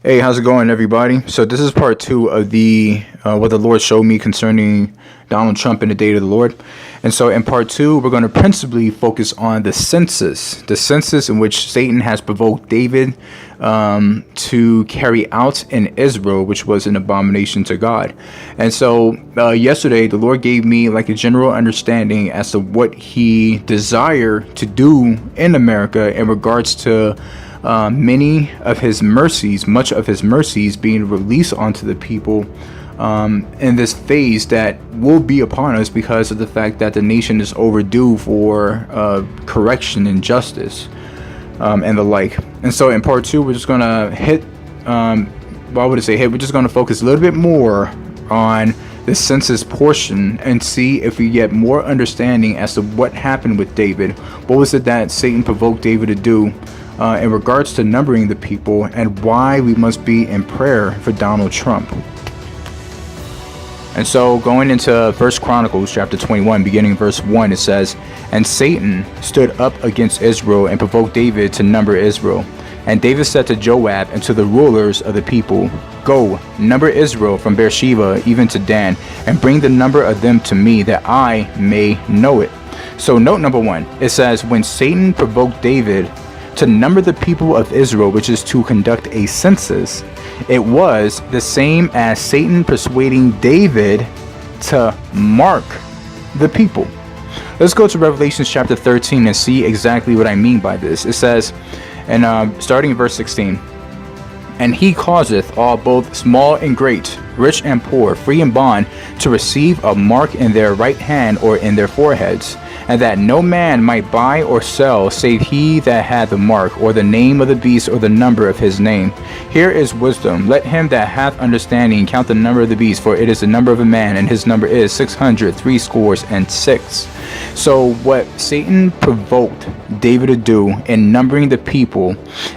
Hey, how's it going, everybody? So this is part two of the what the Lord showed me concerning Donald Trump and the day of the Lord. And so in part two, we're going to principally focus on the census in which Satan has provoked David to carry out in Israel, which was an abomination to God. And so yesterday, the Lord gave me like a general understanding as to what He desired to do in America in regards to many of His mercies, much of His mercies being released onto the people in this phase that will be upon us because of the fact that the nation is overdue for correction and justice and the like. And so in part two, we're just going to hit, why would I say hit? We're just going to focus a little bit more on the census portion and see if we get more understanding as to what happened with David. What was it that Satan provoked David to do in regards to numbering the people, and why we must be in prayer for Donald Trump. And so going into 1 Chronicles chapter 21, beginning verse 1, it says, "And Satan stood up against Israel and provoked David to number Israel. And David said to Joab and to the rulers of the people, Go, number Israel from Beersheba even to Dan, and bring the number of them to me, that I may know it." So note number one, it says, when Satan provoked David to number the people of Israel, which is to conduct a census, it was the same as Satan persuading David to mark the people. Let's go to Revelation chapter 13 and see exactly what I mean by this. It says, and starting in verse 16, "And he causeth all both small and great, rich and poor, free and bond, to receive a mark in their right hand or in their foreheads, and that no man might buy or sell save he that had the mark, or the name of the beast, or the number of his name. Here is wisdom. Let him that hath understanding count the number of the beast, for it is the number of a man, and his number is 666. So what Satan provoked David to do in numbering the people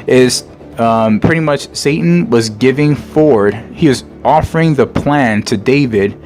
is pretty much Satan was giving forward, he was offering the plan to David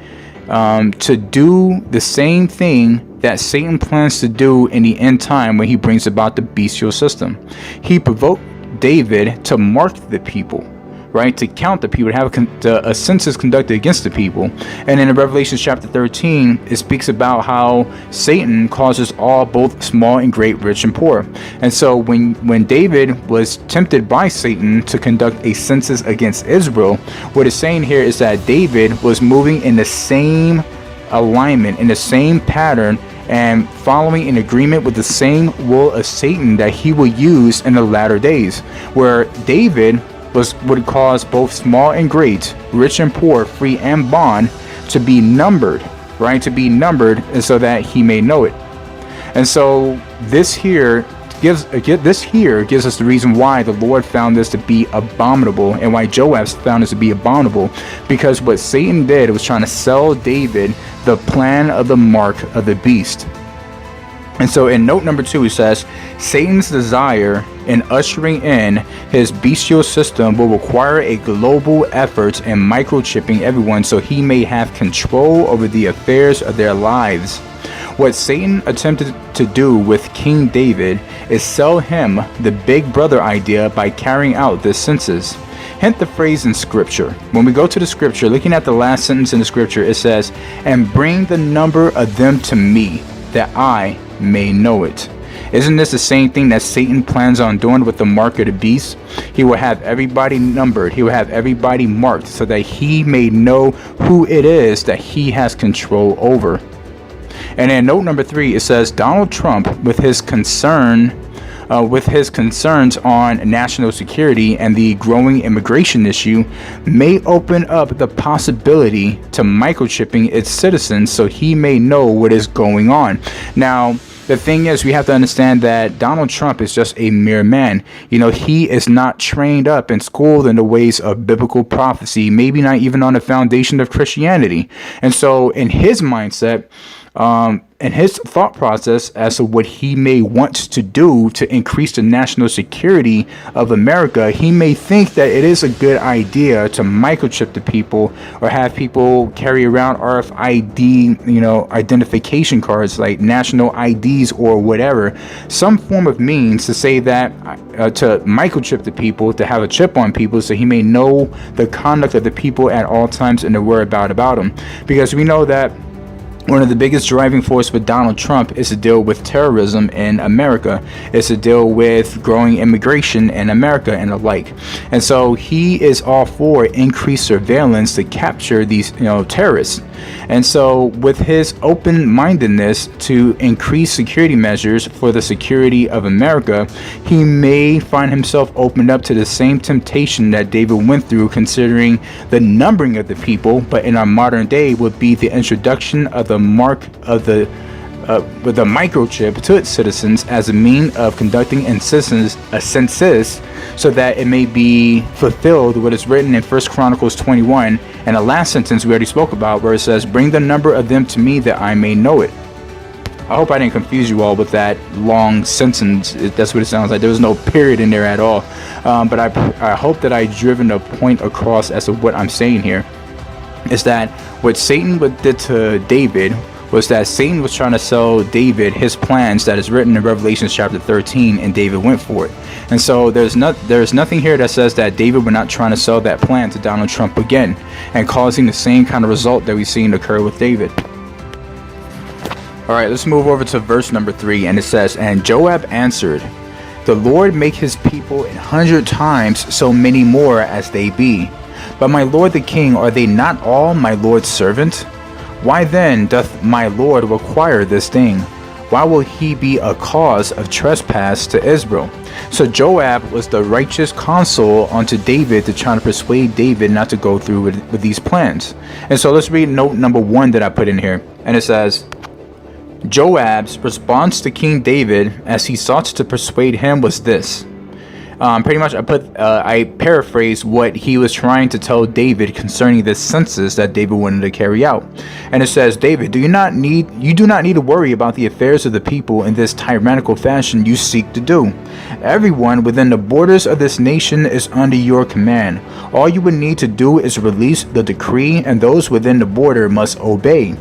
to do the same thing that Satan plans to do in the end time when he brings about the bestial system. He provoked David to mark the people, right? To count the people, to have a census conducted against the people. And in Revelation chapter 13, it speaks about how Satan causes all, both small and great, rich and poor. And so when David was tempted by Satan to conduct a census against Israel, what it's saying here is that David was moving in the same alignment, in the same pattern, and following in agreement with the same will of Satan that he will use in the latter days, where David would cause both small and great, rich and poor, free and bond, to be numbered, right? To be numbered, and so that he may know it. And so this here gives us the reason why the Lord found this to be abominable, and why Joab found this to be abominable, because what Satan did was trying to sell David the plan of the mark of the beast. And so in note number 2, it says, Satan's desire in ushering in his bestial system will require a global effort in microchipping everyone so he may have control over the affairs of their lives. What Satan attempted to do with King David is sell him the big brother idea by carrying out this census. Hint the phrase in scripture. When we go to the scripture, looking at the last sentence in the scripture, it says, "And bring the number of them to me, that I may know it." Isn't this the same thing that Satan plans on doing with the mark of the beast? He will have everybody numbered. He will have everybody marked so that he may know who it is that he has control over. And in note number 3, it says, Donald Trump, with his concerns on national security and the growing immigration issue, may open up the possibility to microchipping its citizens so he may know what is going on. Now, the thing is, we have to understand that Donald Trump is just a mere man. You know, he is not trained up and schooled in the ways of biblical prophecy, maybe not even on the foundation of Christianity. And so in his mindset, and his thought process as to what he may want to do to increase the national security of America, he may think that it is a good idea to microchip the people or have people carry around RFID, identification cards like national IDs or whatever, some form of means to say that to microchip the people, to have a chip on people so he may know the conduct of the people at all times and the whereabouts about them. Because we know that one of the biggest driving force with Donald Trump is to deal with terrorism in America, is to deal with growing immigration in America and the like. And so he is all for increased surveillance to capture these, terrorists. And so with his open-mindedness to increase security measures for the security of America, he may find himself opened up to the same temptation that David went through, considering the numbering of the people, but in our modern day would be the introduction of the mark of the with a microchip to its citizens as a mean of conducting a census, so that it may be fulfilled what is written in 1 Chronicles 21 and the last sentence we already spoke about, where it says, "Bring the number of them to me that I may know it." I hope I didn't confuse you all with that long sentence. That's what it sounds like. There was no period in there at all. But I hope that I've driven a point across as to what I'm saying here. Is that what Satan did to David was that Satan was trying to sell David his plans that is written in Revelation chapter 13, and David went for it. And so there's nothing here that says that David were not trying to sell that plan to Donald Trump again, and causing the same kind of result that we've seen occur with David. All right, let's move over to verse number 3, and it says, "And Joab answered, The Lord make his people 100 times so many more as they be. But my lord the king, are they not all my lord's servants? Why then doth my lord require this thing? Why will he be a cause of trespass to Israel?" So Joab was the righteous counsel unto David to try to persuade David not to go through with these plans. And so let's read note number 1 that I put in here. And it says, Joab's response to King David as he sought to persuade him was this. Pretty much I paraphrased what he was trying to tell David concerning this census that David wanted to carry out. And it says, "David, you do not need to worry about the affairs of the people in this tyrannical fashion you seek to do. Everyone within the borders of this nation is under your command. All you would need to do is release the decree, and those within the border must obey.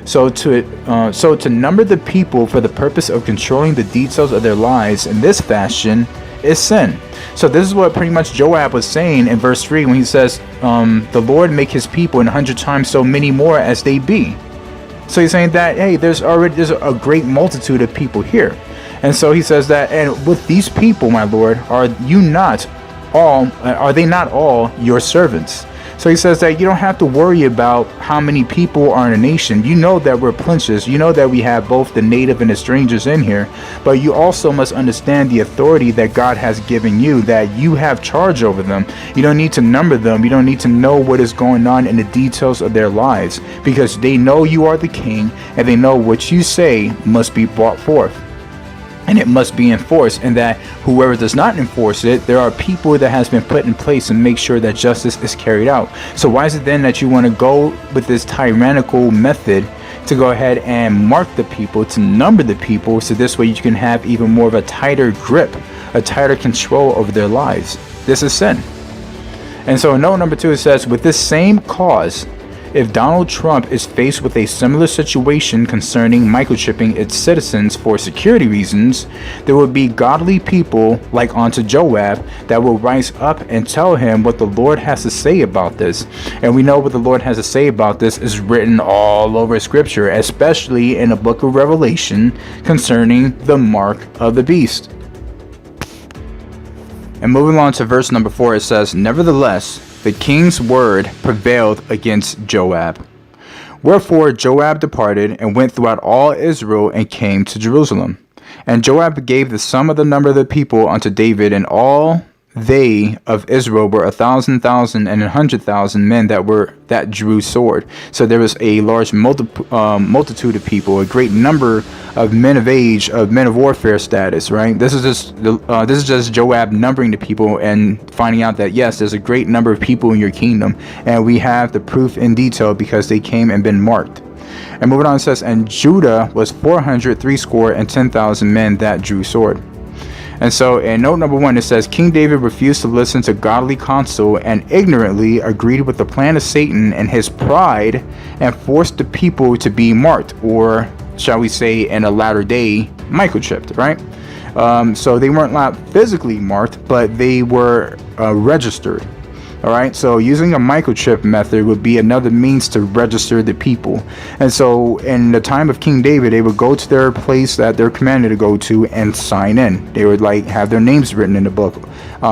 So to number the people for the purpose of controlling the details of their lives in this fashion is sin." So this is what pretty much Joab was saying in verse 3 when he says, "The Lord make his people 100 times so many more as they be." So he's saying that, hey, there's a great multitude of people here. And so he says that, and with these people, my Lord, are they not all your servants? So he says that you don't have to worry about how many people are in a nation. You know that we're princes. You know that we have both the native and the strangers in here. But you also must understand the authority that God has given you, that you have charge over them. You don't need to number them. You don't need to know what is going on in the details of their lives, because they know you are the king, and they know what you say must be brought forth. And it must be enforced, and that whoever does not enforce it, there are people that has been put in place to make sure that justice is carried out. So why is it then that you want to go with this tyrannical method to go ahead and mark the people, to number the people, so this way you can have even more of a tighter grip, a tighter control over their lives? This is sin. And so in note number 2, it says, "With this same cause, if Donald Trump is faced with a similar situation concerning microchipping its citizens for security reasons, there will be godly people like unto Joab that will rise up and tell him what the Lord has to say about this." And we know what the Lord has to say about this is written all over Scripture, especially in the book of Revelation concerning the mark of the beast. And moving on to verse number 4, it says, "Nevertheless, the king's word prevailed against Joab. Wherefore Joab departed and went throughout all Israel and came to Jerusalem. And Joab gave the sum of the number of the people unto David, and all they of Israel were 1,000,000 and 100,000 men that drew sword." So there was a large multitude of people, a great number of men of age, of men of warfare status. Right? This is just Joab numbering the people and finding out that yes, there's a great number of people in your kingdom, and we have the proof in detail because they came and been marked. And moving on, it says, and Judah was 410,000 men that drew sword. And so in note number 1, it says, King David refused to listen to godly counsel and ignorantly agreed with the plan of Satan and his pride and forced the people to be marked, or shall we say in a latter day, microchipped, right? So they weren't not physically marked, but they were registered. All right, so using a microchip method would be another means to register the people. And so in the time of King David, they would go to their place that they're commanded to go to and sign in. They would like have their names written in the book,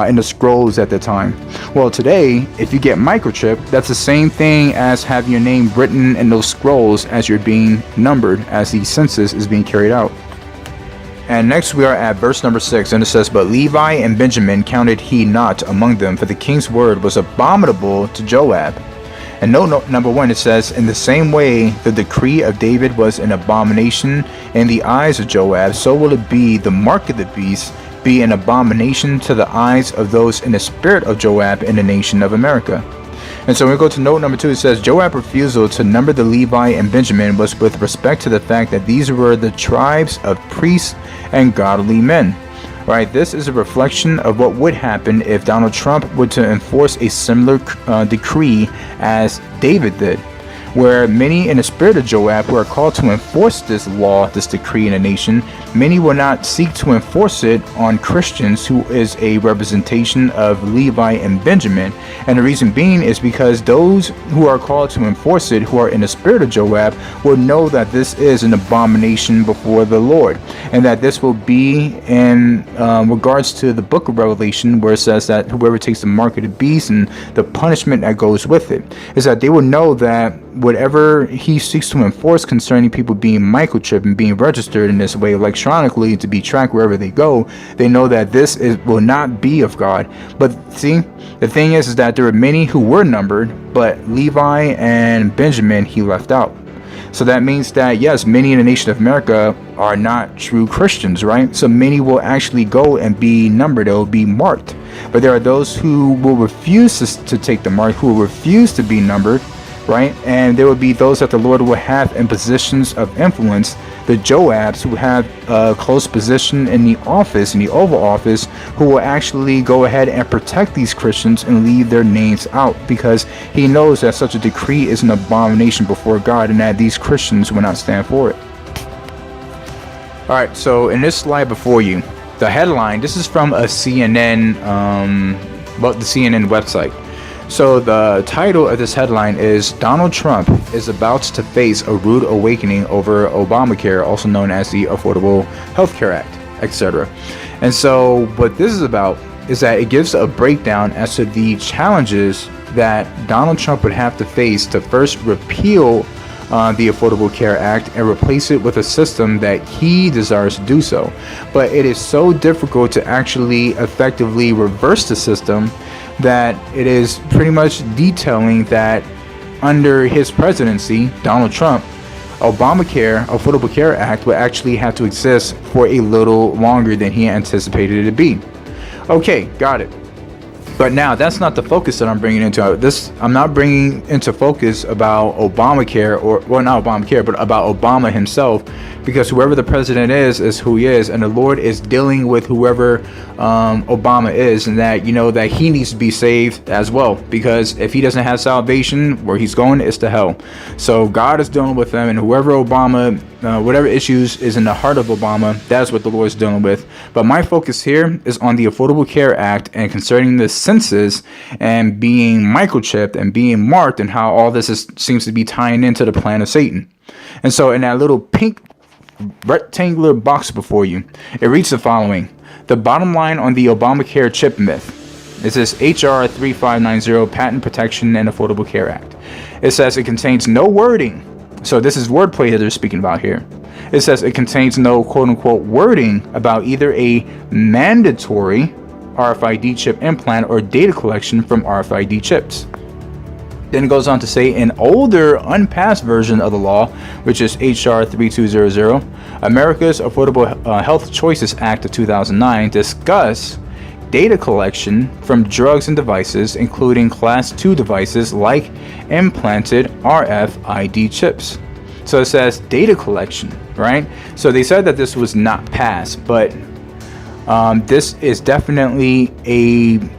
in the scrolls at the time. Well, today, if you get microchip, that's the same thing as having your name written in those scrolls as you're being numbered as the census is being carried out. And next we are at verse number 6, and it says, but Levi and Benjamin counted he not among them, for the king's word was abominable to Joab. And note number 1, it says, in the same way the decree of David was an abomination in the eyes of Joab, so will it be the mark of the beast be an abomination to the eyes of those in the spirit of Joab in the nation of America. And so when we go to note number 2, it says, Joab's refusal to number the Levi and Benjamin was with respect to the fact that these were the tribes of priests and godly men. Right, this is a reflection of what would happen if Donald Trump were to enforce a similar decree as David did, where many in the spirit of Joab who are called to enforce this law, this decree in a nation, many will not seek to enforce it on Christians, who is a representation of Levi and Benjamin. And the reason being is because those who are called to enforce it, who are in the spirit of Joab, will know that this is an abomination before the Lord, and that this will be in regards to the book of Revelation, where it says that whoever takes the mark of the beast and the punishment that goes with it, is that they will know that whatever he seeks to enforce concerning people being microchipped and being registered in this way electronically to be tracked wherever they go, they know that this will not be of God. But see, the thing is that there are many who were numbered, but Levi and Benjamin he left out. So that means that yes, many in the nation of America are not true Christians, right? So many will actually go and be numbered, they'll be marked. But there are those who will refuse to take the mark, who will refuse to be numbered, right? And there will be those that the Lord will have in positions of influence, the Joabs who have a close position in the office, in the Oval Office, who will actually go ahead and protect these Christians and leave their names out, because he knows that such a decree is an abomination before God and that these Christians will not stand for it. All right, so in this slide before you, the headline, this is from a CNN, the CNN website. So the title of this headline is Donald Trump is about to face a rude awakening over Obamacare, also known as the Affordable Health Care Act, etc. And so what this is about is that it gives a breakdown as to the challenges that Donald Trump would have to face to first repeal the Affordable Care Act and replace it with a system that he desires to do so. But it is so difficult to actually effectively reverse the system that it is pretty much detailing that under his presidency, Donald Trump, Obamacare, Affordable Care Act, would actually have to exist for a little longer than he anticipated it to be. Okay, got it. But now that's not the focus that I'm bringing into this. I'm not bringing into focus about Obamacare, or well, not Obamacare, but about Obama himself, because whoever the president is who he is, and the Lord is dealing with whoever Obama is, and that that he needs to be saved as well, because if he doesn't have salvation, where he's going is to hell. So God is dealing with them, and whoever Obama, whatever issues is in the heart of Obama, that's what the Lord is dealing with. But my focus here is on the Affordable Care Act and concerning the census and being microchipped and being marked, and how all this seems to be tying into the plan of Satan. And so in that little pink rectangular box before you, it reads the following: the bottom line on the Obamacare chip myth is this HR 3590 Patent Protection and Affordable Care Act. It says it contains no wording. So this is wordplay that they're speaking about here. It says it contains no quote-unquote wording about either a mandatory RFID chip implant or data collection from RFID chips. Then it goes on to say an older unpassed version of the law, which is HR 3200, America's Affordable Health Choices Act of 2009, discuss data collection from drugs and devices, including Class 2 devices like implanted RFID chips. So it says data collection, right? So they said that this was not passed, but this is definitely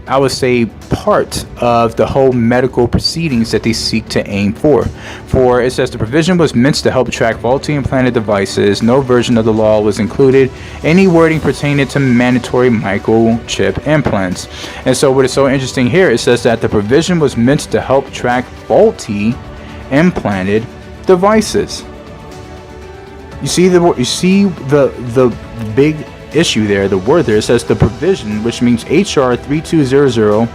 I would say, part of the whole medical proceedings that they seek to aim for. For it says the provision was meant to help track faulty implanted devices. No version of the law was included any wording pertaining to mandatory microchip implants. And so what is so interesting here, it says that the provision was meant to help track faulty implanted devices. You see the big issue there, the word there. It says the provision, which means HR 3200,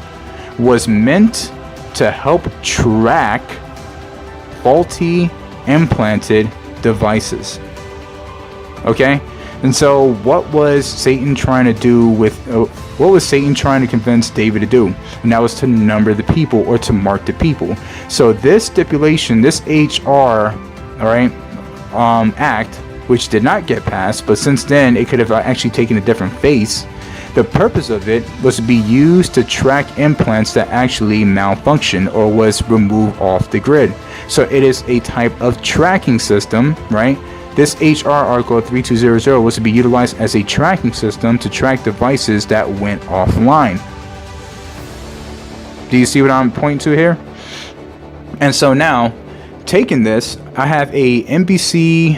was meant to help track faulty implanted devices. Okay, and so what was Satan trying to do with what was Satan trying to convince David to do? And that was to number the people, or to mark the people. So this stipulation, this HR, all right, act, which did not get passed, but since then it could have actually taken a different face. The purpose of it was to be used to track implants that actually malfunction or was removed off the grid. So it is a type of tracking system, right? This HR article 3200 was to be utilized as a tracking system to track devices that went offline. Do you see what I'm pointing to here? And so now, taking this, I have a NBC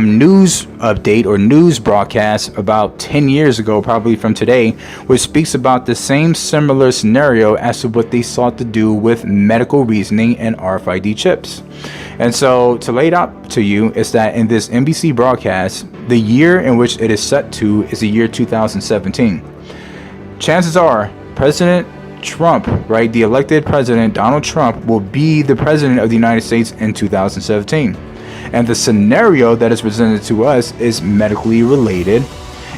news update or news broadcast about 10 years ago, probably from today, which speaks about the same similar scenario as to what they sought to do with medical reasoning and RFID chips. And so to lay it out to you is that in this NBC broadcast, the year in which it is set to is the year 2017. Chances are President Trump, right, the elected president Donald Trump, will be the president of the United States in 2017. And the scenario that is presented to us is medically related,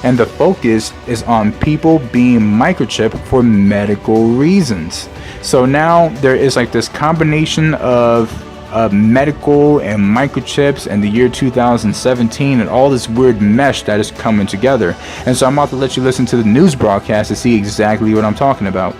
and the focus is on people being microchipped for medical reasons. So now there is like this combination of medical and microchips and the year 2017 and all this weird mesh that is coming together. And so I'm about to let you listen to the news broadcast to see exactly what I'm talking about.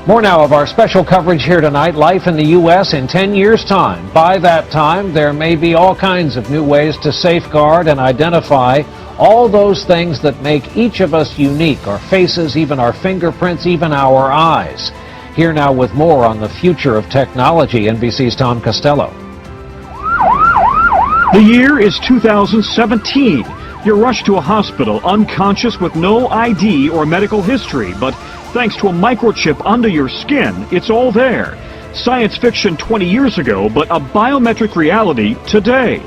More now of our special coverage here tonight, life in the U.S. in 10 years' time. By that time, there may be all kinds of new ways to safeguard and identify all those things that make each of us unique, our faces, even our fingerprints, even our eyes. Here now with more on the future of technology, NBC's Tom Costello. The year is 2017. You're rushed to a hospital unconscious with no ID or medical history, but thanks to a microchip under your skin, it's all there. Science fiction 20 years ago, but a biometric reality today.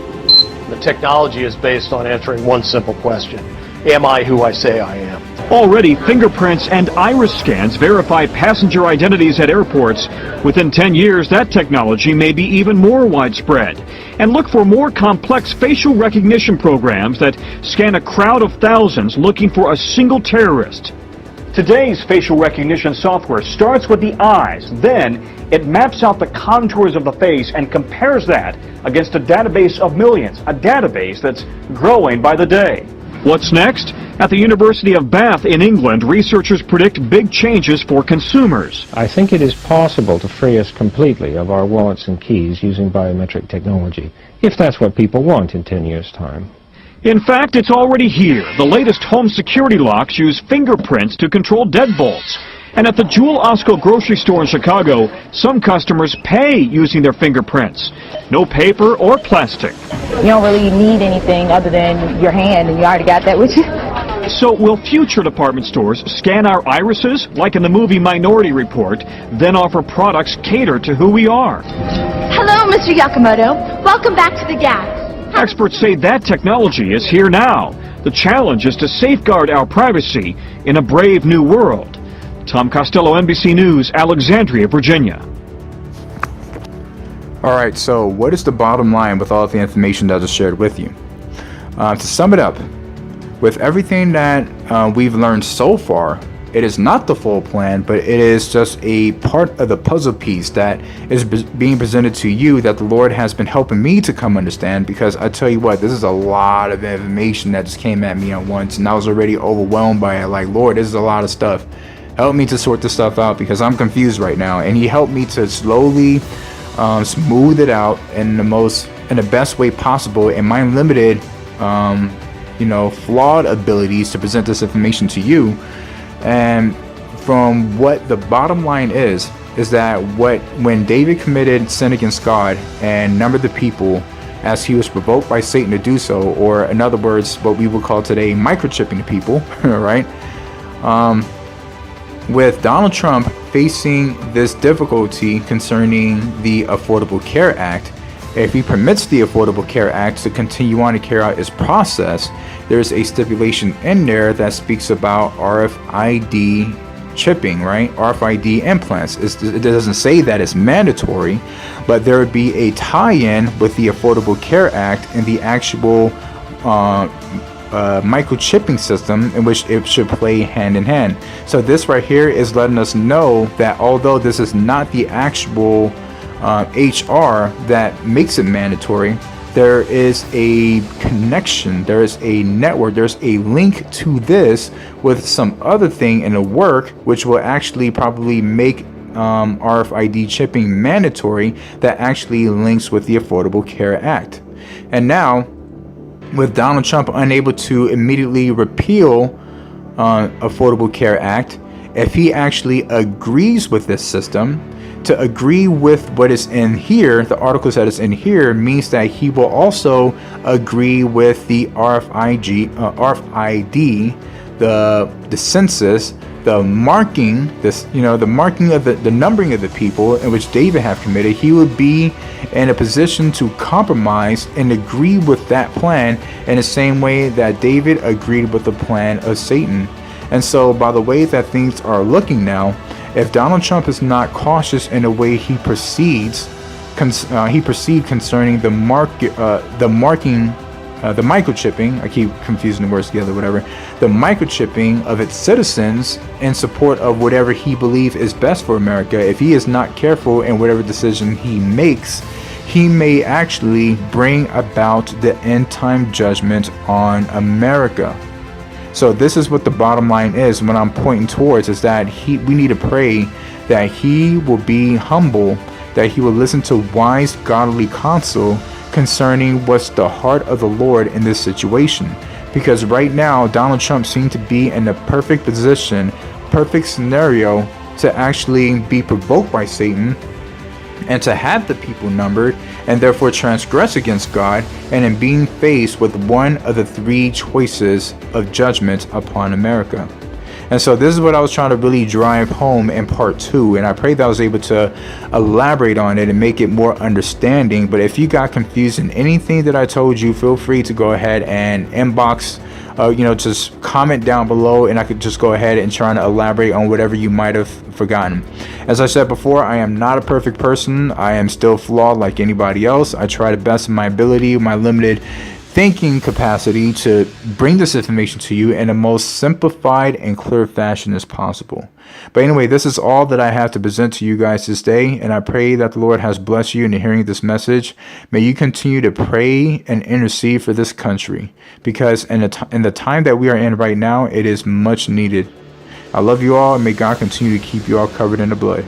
The technology is based on answering one simple question. Am I who I say I am? Already, fingerprints and iris scans verify passenger identities at airports. Within 10 years, that technology may be even more widespread. And look for more complex facial recognition programs that scan a crowd of thousands looking for a single terrorist. Today's facial recognition software starts with the eyes, then it maps out the contours of the face and compares that against a database of millions, a database that's growing by the day. What's next? At the University of Bath in England, researchers predict big changes for consumers. I think it is possible to free us completely of our wallets and keys using biometric technology, if that's what people want in 10 years' time. In fact, it's already here. The latest home security locks use fingerprints to control deadbolts. And at the Jewel Osco grocery store in Chicago, some customers pay using their fingerprints. No paper or plastic. You don't really need anything other than your hand, and you already got that with you. So will future department stores scan our irises, like in the movie Minority Report, then offer products catered to who we are? Hello, Mr. Yakamoto. Welcome back to the gas. Experts say that technology is here now. The challenge is to safeguard our privacy in a brave new world. Tom Costello, NBC News, Alexandria, Virginia. All right, so what is the bottom line with all of the information that I just shared with you? To sum it up, with everything that we've learned so far, it is not the full plan, but it is just a part of the puzzle piece that is being presented to you that the Lord has been helping me to come understand, because I tell you what, this is a lot of information that just came at me at once, and I was already overwhelmed by it. Like, Lord, this is a lot of stuff. Help me to sort this stuff out, because I'm confused right now. And he helped me to slowly smooth it out in the most in the best way possible in my limited, flawed abilities to present this information to you. And from what the bottom line is that when David committed sin against God and numbered the people as he was provoked by Satan to do so, or in other words, what we would call today microchipping the people, right? With Donald Trump facing this difficulty concerning the Affordable Care Act, if he permits the Affordable Care Act to continue on to carry out its process, there's a stipulation in there that speaks about RFID chipping, right? RFID implants. It doesn't say that it's mandatory, but there would be a tie-in with the Affordable Care Act and the actual microchipping system, in which it should play hand in hand. So this right here is letting us know that although this is not the actual HR that makes it mandatory, there is a connection, there is a network, there's a link to this with some other thing in the work, which will actually probably make RFID chipping mandatory, that actually links with the Affordable Care Act. And now, with Donald Trump unable to immediately repeal Affordable Care Act, if he actually agrees with this system, to agree with what is in here, the articles that is in here, means that he will also agree with the RFID, the census, the marking, the marking of the numbering of the people in which David have committed. He would be in a position to compromise and agree with that plan in the same way that David agreed with the plan of Satan. And so, by the way that things are looking now, if Donald Trump is not cautious in the way he proceeds, concerning the microchipping, I keep confusing the words together, whatever, the microchipping of its citizens in support of whatever he believes is best for America, if he is not careful in whatever decision he makes, he may actually bring about the end time judgment on America. So this is what the bottom line is, what I'm pointing towards, is that we need to pray that he will be humble, that he will listen to wise godly counsel concerning what's the heart of the Lord in this situation. Because right now, Donald Trump seems to be in the perfect position, perfect scenario to actually be provoked by Satan and to have the people numbered and therefore transgress against God, and in being faced with one of the three choices of judgment upon America. And so this is what I was trying to really drive home in part 2, and I pray that I was able to elaborate on it and make it more understanding. But if you got confused in anything that I told you, feel free to go ahead and inbox, just comment down below, and I could just go ahead and try to elaborate on whatever you might have forgotten. As I said before, I am not a perfect person. I am still flawed like anybody else. I try the best of my ability, my limited thinking capacity, to bring this information to you in the most simplified and clear fashion as possible. But anyway, this is all that I have to present to you guys this day, and I pray that the Lord has blessed you in hearing this message. May you continue to pray and intercede for this country, because in the time that we are in right now, it is much needed. I love you all, and may God continue to keep you all covered in the blood.